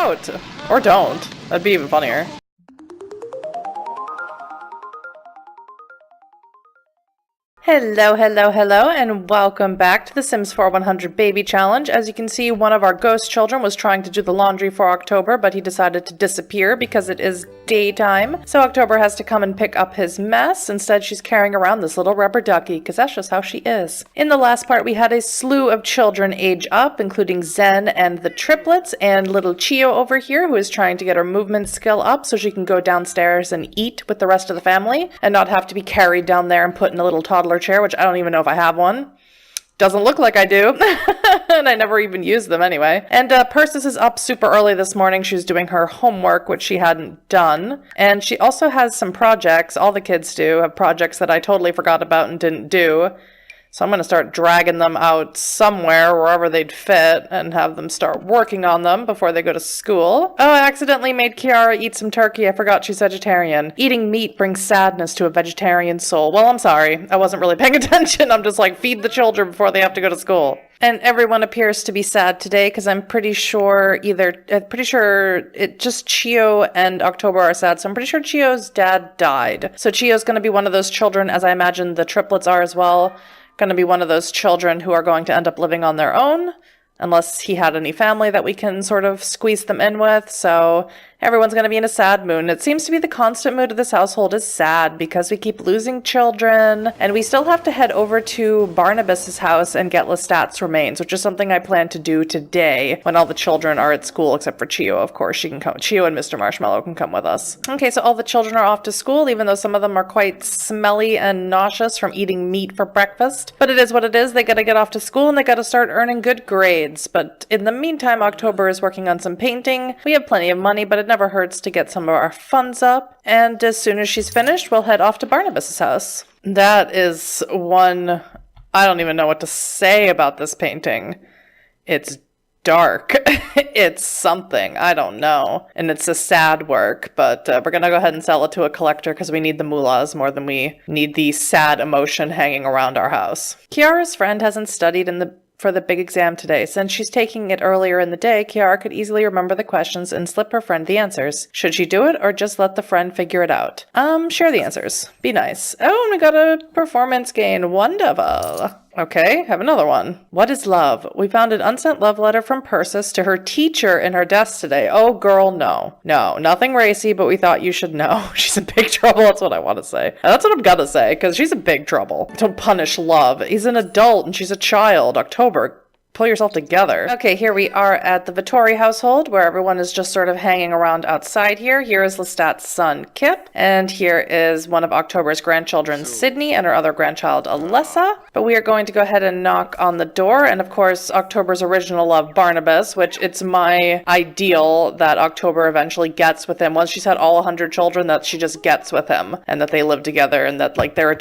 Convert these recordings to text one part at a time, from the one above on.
out! Or don't. That'd be even funnier. Hello, hello, hello, and welcome back to the Sims 4 100 Baby Challenge. As you can see, one of our ghost children was trying to do the laundry for October, but he decided to disappear because it is daytime. So October has to come and pick up his mess. Instead, she's carrying around this little rubber ducky, because that's just how she is. In the last part, we had a slew of children age up, including Zen and the triplets, and little Chio over here, who is trying to get her movement skill up so she can go downstairs and eat with the rest of the family, and not have to be carried down there and put in a little toddler chair, which I don't even know if I have one. Doesn't look like I do. And I never even use them anyway. And Persis is up super early this morning. She's doing her homework, which she hadn't done. And she also has some projects. All the kids do have projects that I totally forgot about and didn't do. So I'm going to start dragging them out somewhere, wherever they'd fit, and have them start working on them before they go to school. Oh, I accidentally made Kiara eat some turkey. I forgot she's vegetarian. Eating meat brings sadness to a vegetarian soul. Well, I'm sorry. I wasn't really paying attention. I'm just like, feed the children before they have to go to school. And everyone appears to be sad today because I'm pretty sure just Chio and October are sad. So I'm pretty sure Chio's dad died. So Chio's going to be one of those children, as I imagine the triplets are as well. Going to be one of those children who are going to end up living on their own, unless he had any family that we can sort of squeeze them in with. So everyone's going to be in a sad mood. It seems to be the constant mood of this household is sad because we keep losing children. And we still have to head over to Barnabas's house and get Lestat's remains, which is something I plan to do today when all the children are at school, except for Chio, of course. She can come. Chio and Mr. Marshmallow can come with us. Okay, so all the children are off to school, even though some of them are quite smelly and nauseous from eating meat for breakfast. But it is what it is. They got to get off to school and they got to start earning good grades. But in the meantime, October is working on some painting. We have plenty of money, but it never hurts to get some of our funds up. And as soon as she's finished, we'll head off to Barnabas's house. That is one... I don't even know what to say about this painting. It's dark. It's something. I don't know. And it's a sad work, but we're going to go ahead and sell it to a collector because we need the moolahs more than we need the sad emotion hanging around our house. Kiara's friend hasn't studied for the big exam today. Since she's taking it earlier in the day, Kiara could easily remember the questions and slip her friend the answers. Should she do it or just let the friend figure it out? Share the answers. Be nice. Oh, and we got a performance gain. Wonderful. Okay, have another one. What is love? We found an unsent love letter from Persis to her teacher in her desk today. Oh, girl, no. No, nothing racy, but we thought you should know. She's in big trouble, that's what I want to say. And that's what I'm gonna say, because she's in big trouble. Don't punish love. He's an adult and she's a child. October, pull yourself together. Okay, here we are at the Vittori household, where everyone is just sort of hanging around outside here. Here is Lestat's son, Kip, and here is one of October's grandchildren, Sydney, and her other grandchild, Alessa. But we are going to go ahead and knock on the door, and of course, October's original love, Barnabas, which it's my ideal that October eventually gets with him. Once she's had all 100 children, that she just gets with him, and that they live together, and that, like, their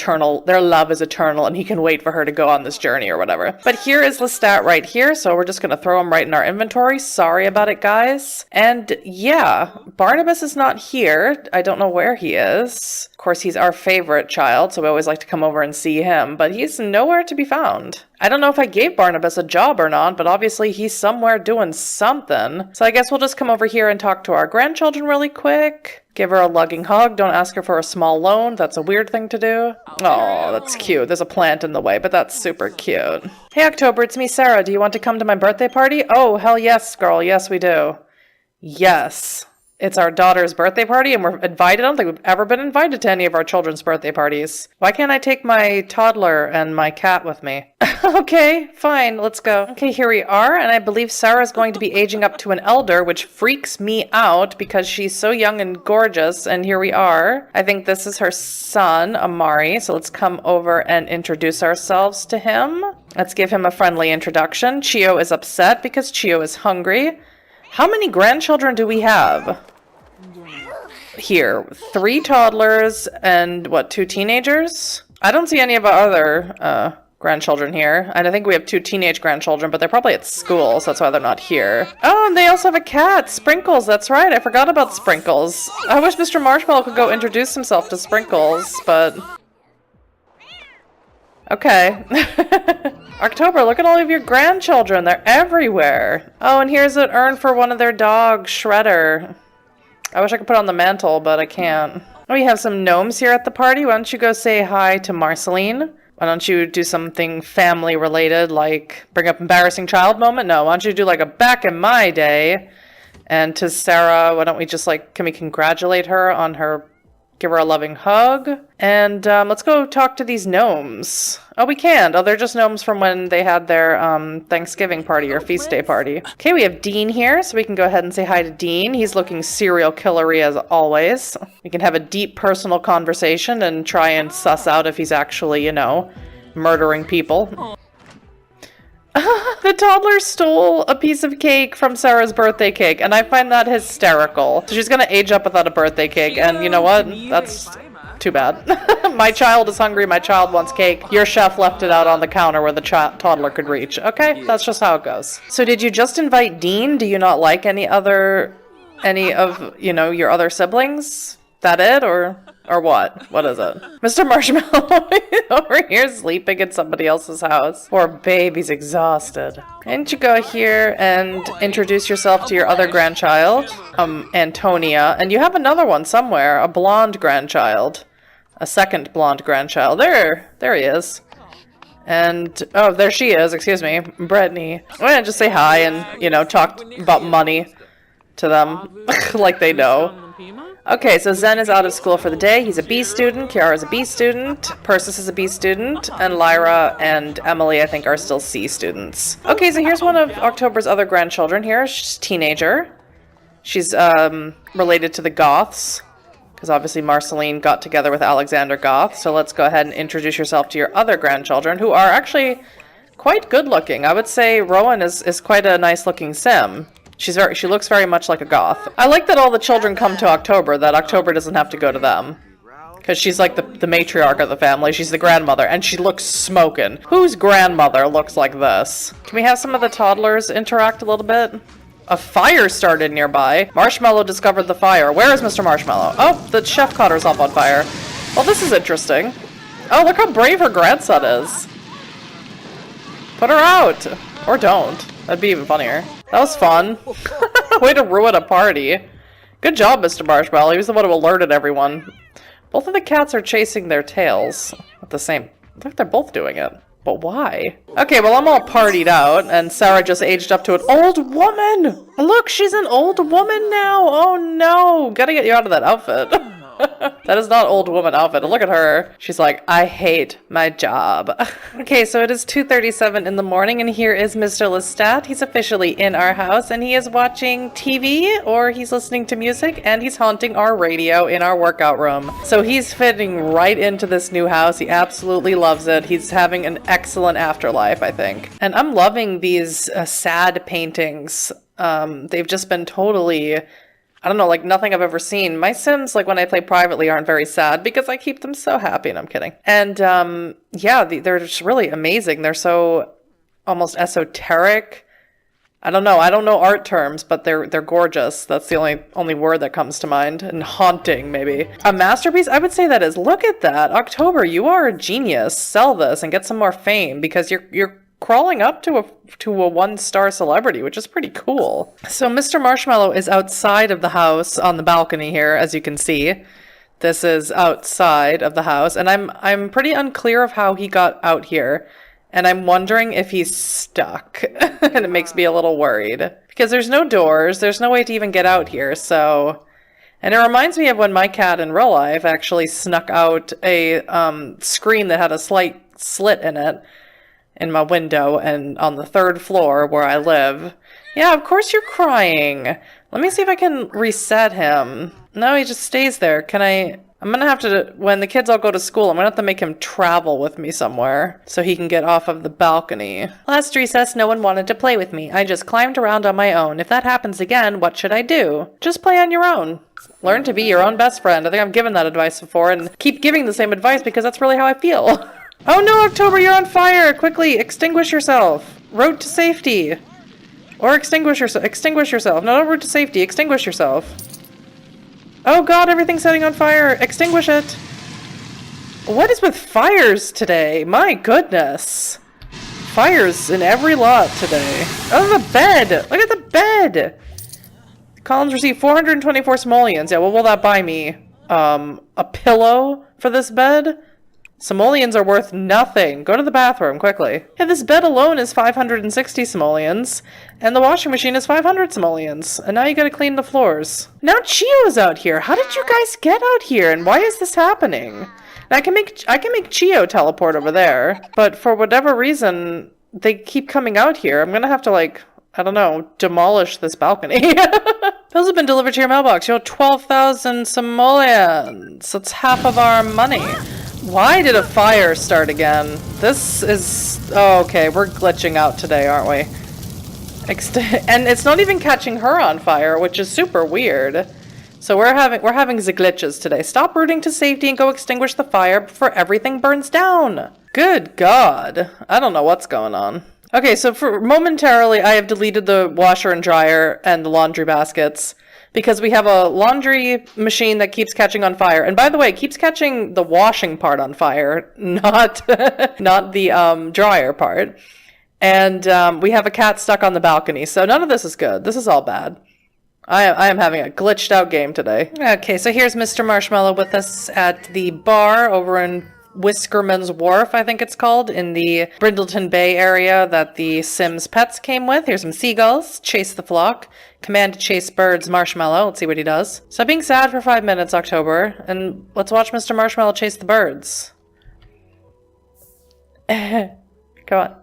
love is eternal, and he can wait for her to go on this journey or whatever. But here is Lestat right here, so we're just going to throw him right in our inventory. Sorry about it, guys. And yeah, Barnabas is not here. I don't know where he is. Of course, he's our favorite child, so we always like to come over and see him, but he's nowhere to be found. I don't know if I gave Barnabas a job or not, but obviously he's somewhere doing something. So I guess we'll just come over here and talk to our grandchildren really quick. Give her a lugging hug. Don't ask her for a small loan. That's a weird thing to do. Oh, that's cute. There's a plant in the way, but that's super cute. Hey, October, it's me, Sarah. Do you want to come to my birthday party? Oh, hell yes, girl. Yes, we do. Yes. It's our daughter's birthday party, and we're invited. I don't think we've ever been invited to any of our children's birthday parties. Why can't I take my toddler and my cat with me? Okay, fine, let's go. Okay, here we are, and I believe Sarah's going to be aging up to an elder, which freaks me out because she's so young and gorgeous, and here we are. I think this is her son, Amari, so let's come over and introduce ourselves to him. Let's give him a friendly introduction. Chio is upset because Chio is hungry. How many grandchildren do we have? Here, 3 toddlers and, 2 teenagers? I don't see any of our other grandchildren here. And I think we have 2 teenage grandchildren, but they're probably at school, so that's why they're not here. Oh, and they also have a cat, Sprinkles. That's right, I forgot about Sprinkles. I wish Mr. Marshmallow could go introduce himself to Sprinkles, but... Okay. October, look at all of your grandchildren. They're everywhere. Oh, and here's an urn for one of their dogs, Shredder. I wish I could put it on the mantle, but I can't. Oh, we have some gnomes here at the party. Why don't you go say hi to Marceline? Why don't you do something family related, like bring up embarrassing child moment? No, why don't you do like a back in my day? And to Sarah, why don't we just like, can we congratulate her on her, give her a loving hug? And let's go talk to these gnomes. Oh, we can. Oh, they're just gnomes from when they had their Thanksgiving party or feast day party. Okay, we have Dean here, so we can go ahead and say hi to Dean. He's looking serial killery as always. We can have a deep personal conversation and try and suss out if he's actually, you know, murdering people. The toddler stole a piece of cake from Sarah's birthday cake, and I find that hysterical. So she's gonna age up without a birthday cake, and you know what? That's too bad. My child is hungry, my child wants cake. Your chef left it out on the counter where the toddler could reach. Okay, that's just how it goes. So did you just invite Dean? Do you not like any of, you know, your other siblings? That it, or what? What is it? Mr. Marshmallow over here sleeping in somebody else's house. Poor babe, he's exhausted. And you go here and introduce yourself to your other grandchild, Antonia. And you have another one somewhere, a blonde grandchild. A second blonde grandchild. There he is. And, oh, there she is, excuse me, Brittany. I'm gonna just say hi and, you know, talk about money to them, like they know. Okay, so Zen is out of school for the day. He's a B student. Kiara's a B student. Persis is a B student. And Lyra and Emily, I think, are still C students. Okay, so here's one of October's other grandchildren here. She's a teenager. She's related to the Goths, because obviously Marceline got together with Alexander Goth. So let's go ahead and introduce yourself to your other grandchildren, who are actually quite good looking. I would say Rowan is quite a nice looking sim. She looks very much like a goth. I like that all the children come to October, that October doesn't have to go to them. Because she's like the matriarch of the family. She's the grandmother, and she looks smoking. Whose grandmother looks like this? Can we have some of the toddlers interact a little bit? A fire started nearby. Marshmallow discovered the fire. Where is Mr. Marshmallow? Oh, the chef caught herself on fire. Well, this is interesting. Oh, look how brave her grandson is. Put her out. Or don't. That'd be even funnier. That was fun. Way to ruin a party. Good job, Mr. Marshmallow. He was the one who alerted everyone. Both of the cats are chasing their tails at the same... Look, they're both doing it. But why? Okay, well, I'm all partied out, and Sarah just aged up to an old woman! Look, she's an old woman now! Oh no! Gotta get you out of that outfit. That is not old woman outfit. Look at her. She's like, I hate my job. Okay, so it is 2:37 in the morning, and here is Mr. Lestat. He's officially in our house, and he is watching TV, or he's listening to music, and he's haunting our radio in our workout room. So he's fitting right into this new house. He absolutely loves it. He's having an excellent afterlife, I think. And I'm loving these sad paintings. They've just been totally... I don't know, like nothing I've ever seen. My Sims, like when I play privately, aren't very sad because I keep them so happy, and I'm kidding. And yeah, they're just really amazing. They're so almost esoteric. I don't know art terms, but they're gorgeous. That's the only word that comes to mind. And haunting, maybe. A masterpiece? I would say that is. Look at that. October, you are a genius. Sell this and get some more fame because you're crawling up to a one-star celebrity, which is pretty cool. So Mr. Marshmallow is outside of the house on the balcony here, as you can see. This is outside of the house, and I'm pretty unclear of how he got out here, and I'm wondering if he's stuck, and it makes me a little worried. Because there's no doors, there's no way to even get out here, so... And it reminds me of when my cat in real life actually snuck out a screen that had a slight slit in it, in my window and on the 3rd floor where I live. Yeah, of course you're crying. Let me see if I can reset him. No, he just stays there. I'm gonna have to, when the kids all go to school, I'm gonna have to make him travel with me somewhere so he can get off of the balcony. Last recess, no one wanted to play with me. I just climbed around on my own. If that happens again, what should I do? Just play on your own. Learn to be your own best friend. I think I've given that advice before and keep giving the same advice because that's really how I feel. Oh no, October, you're on fire! Quickly, extinguish yourself! Road to safety! Or extinguish yourself. No, road to safety, extinguish yourself. Oh god, everything's setting on fire! Extinguish it! What is with fires today? My goodness. Fires in every lot today. Oh, the bed! Look at the bed! Collins received 424 simoleons. Yeah, what will that buy me? A pillow for this bed? Simoleons are worth nothing. Go to the bathroom, quickly. Yeah, this bed alone is 560 simoleons, and the washing machine is 500 simoleons. And now you gotta clean the floors. Now Chio's out here. How did you guys get out here, and why is this happening? And I can make Chio teleport over there, but for whatever reason, they keep coming out here. I'm gonna have to, like, I don't know, demolish this balcony. Bills have been delivered to your mailbox. You owe 12,000 simoleons. That's half of our money. Why did a fire start again? This is... Oh, okay, we're glitching out today, aren't we? And it's not even catching her on fire, which is super weird. So we're having the glitches today. Stop rooting to safety and go extinguish the fire before everything burns down. Good God. I don't know what's going on. Okay, so for momentarily, I have deleted the washer and dryer and the laundry baskets because we have a laundry machine that keeps catching on fire. And by the way, it keeps catching the washing part on fire, not not the dryer part. And we have a cat stuck on the balcony, so none of this is good. This is all bad. I am having a glitched out game today. Okay, so here's Mr. Marshmallow with us at the bar over in Whiskerman's Wharf, I think it's called, in the Brindleton Bay area that the Sims pets came with. Here's some seagulls. Chase the flock. Command to chase birds, Marshmallow. Let's see what he does. Stop being sad for 5 minutes, October, and let's watch Mr. Marshmallow chase the birds. Come on.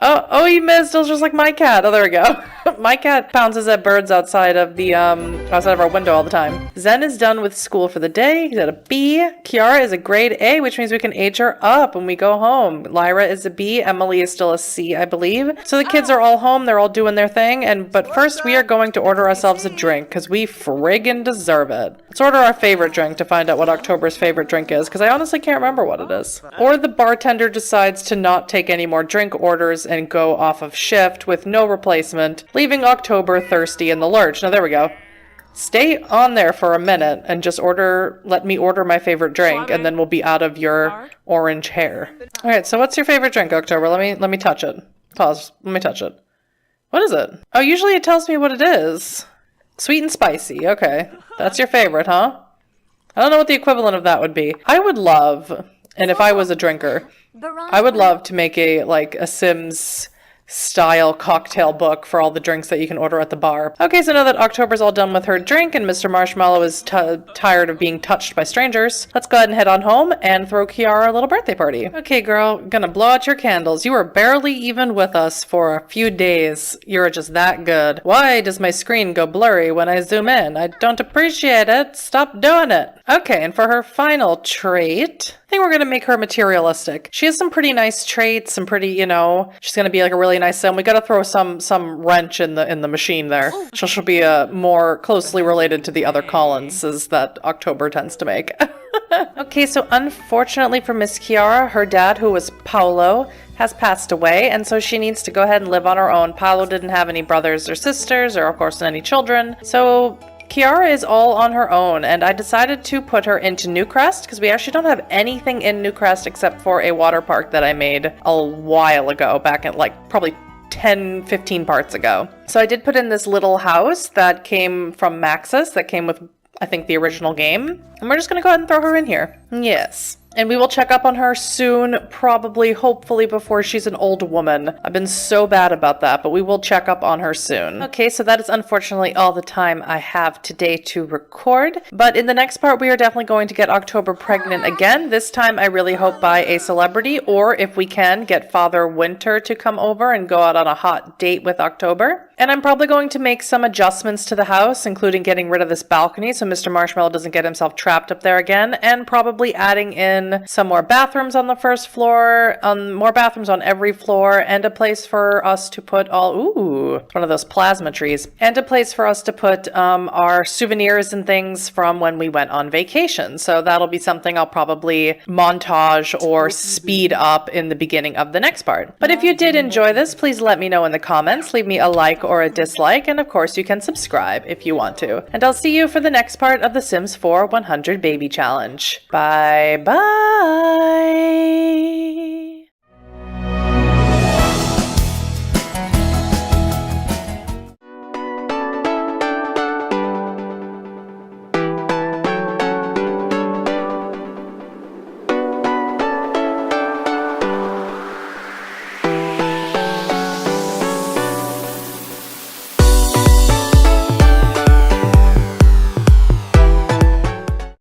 Oh, you missed. It was just like my cat. Oh, there we go. My cat pounces at birds outside of the outside of our window all the time. Zen is done with school for the day. He's at a B. Kiara is a grade A, which means we can age her up when we go home. Lyra is a B. Emily is still a C, I believe. So the kids are all home. They're all doing their thing. But first, we are going to order ourselves a drink because we friggin' deserve it. Let's order our favorite drink to find out what October's favorite drink is, because I honestly can't remember what it is. Or the bartender decides to not take any more drink orders and go off of shift with no replacement, leaving October thirsty in the lurch. Now, there we go. Stay on there for a minute and just let me order my favorite drink, and then we'll be out of your orange hair. All right, so what's your favorite drink, October? Let me touch it. Pause. Let me touch it. What is it? Oh, usually it tells me what it is. Sweet and spicy. Okay. That's your favorite, huh? I don't know what the equivalent of that would be. I would love, and if I was a drinker, I would love to make a Sims style cocktail book for all the drinks that you can order at the bar. Okay, so now that October's all done with her drink and Mr. Marshmallow is tired of being touched by strangers, let's go ahead and head on home and throw Kiara a little birthday party. Okay, girl, gonna blow out your candles. You were barely even with us for a few days. You're just that good. Why does my screen go blurry when I zoom in? I don't appreciate it. Stop doing it. Okay, and for her final trait, I think we're gonna make her materialistic. She has some pretty nice traits, some pretty, she's gonna be like a really nice sim. We gotta throw some wrench in the machine there. She'll be more closely related to the other Collinses that October tends to make. Okay, so unfortunately for Miss Kiara, her dad, who was Paolo, has passed away, and so she needs to go ahead and live on her own. Paolo didn't have any brothers or sisters, or of course any children, so Kiara is all on her own, and I decided to put her into Newcrest because we actually don't have anything in Newcrest except for a water park that I made a while ago, back in probably 10-15 parts ago. So I did put in this little house that came from Maxis, that came with, I think, the original game, and we're just gonna go ahead and throw her in here. Yes. And we will check up on her soon, probably, hopefully before she's an old woman. I've been so bad about that, but we will check up on her soon. Okay, so that is unfortunately all the time I have today to record. But in the next part, we are definitely going to get October pregnant again. This time, I really hope by a celebrity, or if we can, get Father Winter to come over and go out on a hot date with October. And I'm probably going to make some adjustments to the house, including getting rid of this balcony so Mr. Marshmallow doesn't get himself trapped up there again, and probably adding in some more bathrooms on the first floor, more bathrooms on every floor, and a place for us to put one of those plasma trees, and a place for us to put our souvenirs and things from when we went on vacation. So that'll be something I'll probably montage or speed up in the beginning of the next part. But if you did enjoy this, please let me know in the comments. Leave me a like or a dislike, and of course you can subscribe if you want to. And I'll see you for the next part of the Sims 4 100 Baby Challenge. Bye bye!